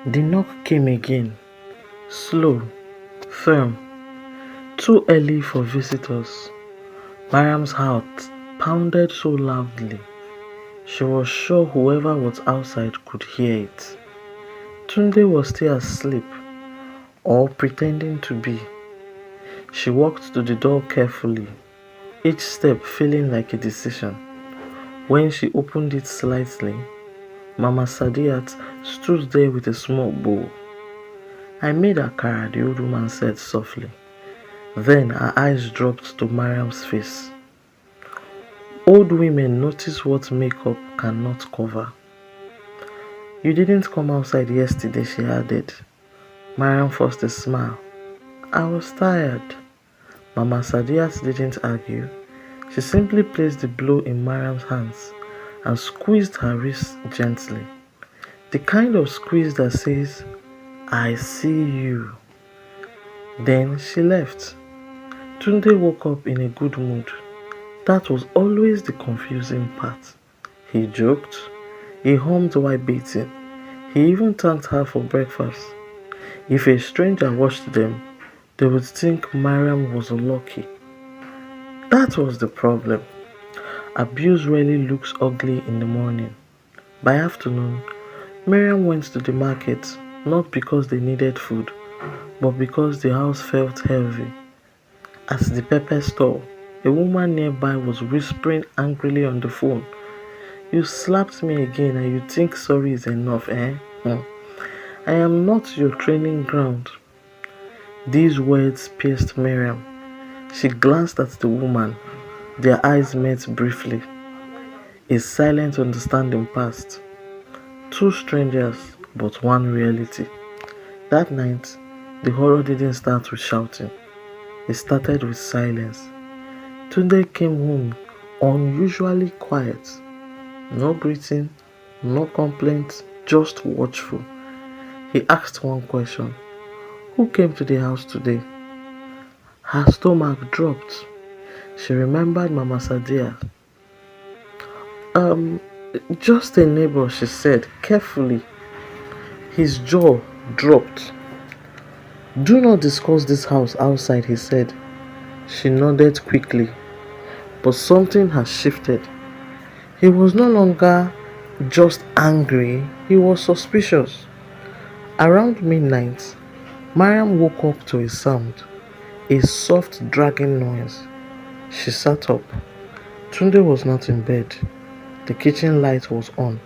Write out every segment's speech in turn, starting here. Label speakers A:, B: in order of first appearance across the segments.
A: The knock came again, slow, firm, too early for visitors. Mariam's heart pounded so loudly, she was sure whoever was outside could hear it. Tunde was still asleep, or pretending to be. She walked to the door carefully, each step feeling like a decision. When she opened it slightly, Mama Sadiat stood there with a small bowl. "I made akara," the old woman said softly. Then her eyes dropped to Mariam's face. Old women notice what makeup cannot cover. "You didn't come outside yesterday," she added. Mariam forced a smile. "I was tired." Mama Sadiat didn't argue. She simply placed the blow in Mariam's hands and squeezed her wrist gently. The kind of squeeze that says, "I see you." Then she left. Tunde woke up in a good mood. That was always the confusing part. He joked. He hummed while bathing. He even thanked her for breakfast. If a stranger watched them, they would think Mariam was lucky. That was the problem. Abuse rarely looks ugly in the morning. By afternoon, Mariam went to the market not because they needed food, but because the house felt heavy. At the pepper store, a woman nearby was whispering angrily on the phone. "You slapped me again and you think sorry is enough, eh? I am not your training ground." These words pierced Miriam. She glanced at the woman. Their eyes met briefly. A silent understanding passed. Two strangers, but one reality. That night, the horror didn't start with shouting. It started with silence. Tunde came home unusually quiet. No greeting, no complaints, just watchful. He asked one question. "Who came to the house today?" Her stomach dropped. She remembered Mama Sadia. Um, just a neighbor," she said carefully. His jaw dropped. "Do not discuss this house outside," he said. She nodded quickly, but something had shifted. He was no longer just angry, he was suspicious. Around midnight, Mariam woke up to a sound, a soft dragging noise. She sat up. Tunde was not in bed. The kitchen light was on.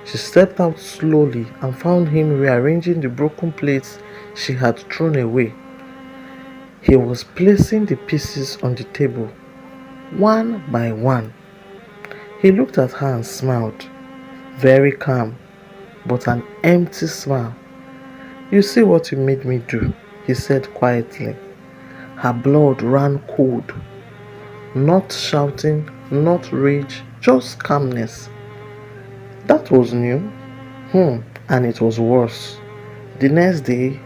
A: She stepped out slowly and found him rearranging the broken plates she had thrown away. He was placing the pieces on the table, one by one. He looked at her and smiled, very calm, but an empty smile. "You see what you made me do," he said quietly. Her blood ran cold. Not shouting, not rage, just calmness. That was new. And it was worse. The next day,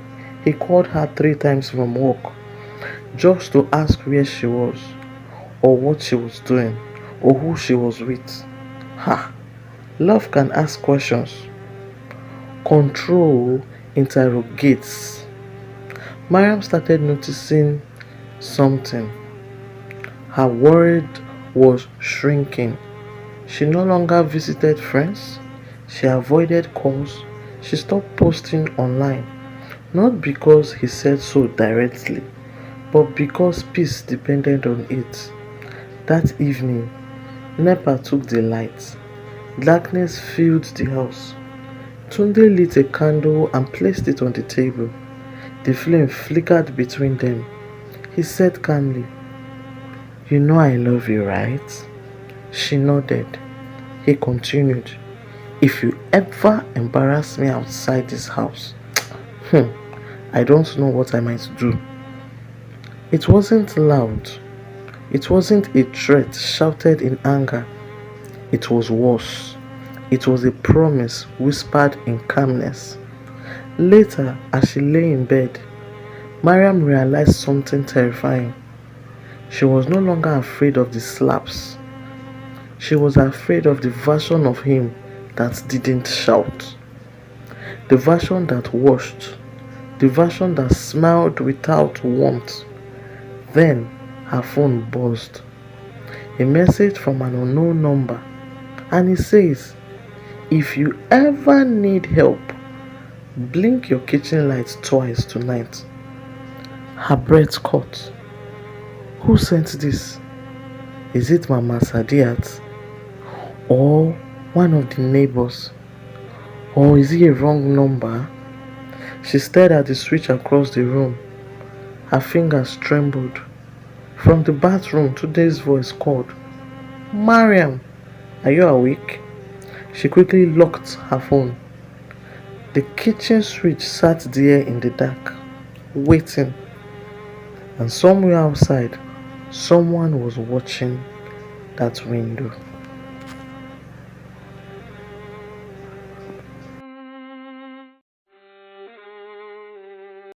A: he called her 3 times from work, just to ask where she was, or what she was doing, or who she was with. Ha! Love can ask questions. Control interrogates. Mariam started noticing something. Her world was shrinking. She no longer visited friends. She avoided calls. She stopped posting online. Not because he said so directly, but because peace depended on it. That evening, NEPA took the lights. Darkness filled the house. Tunde lit a candle and placed it on the table. The flame flickered between them. He said calmly, "You know I love you, right?" She nodded. He continued, "If you ever embarrass me outside this house, I don't know what I might do." It wasn't loud. It wasn't a threat shouted in anger. It was worse. It was a promise whispered in calmness. Later, as she lay in bed, Mariam realized something terrifying. She was no longer afraid of the slaps. She was afraid of the version of him that didn't shout. the version that washed, the version that smiled without warmth. Then her phone buzzed. A message from an unknown number, and it says, "If you ever need help, blink your kitchen lights twice tonight." Her breath caught. Who sent this? Is it Mama Sadiat? Or one of the neighbors? Or is it a wrong number? She stared at the switch across the room. Her fingers trembled. From the bathroom, today's voice called, "Mariam, are you awake?" She quickly locked her phone. The kitchen switch sat there in the dark, waiting. And somewhere outside, someone was watching that window.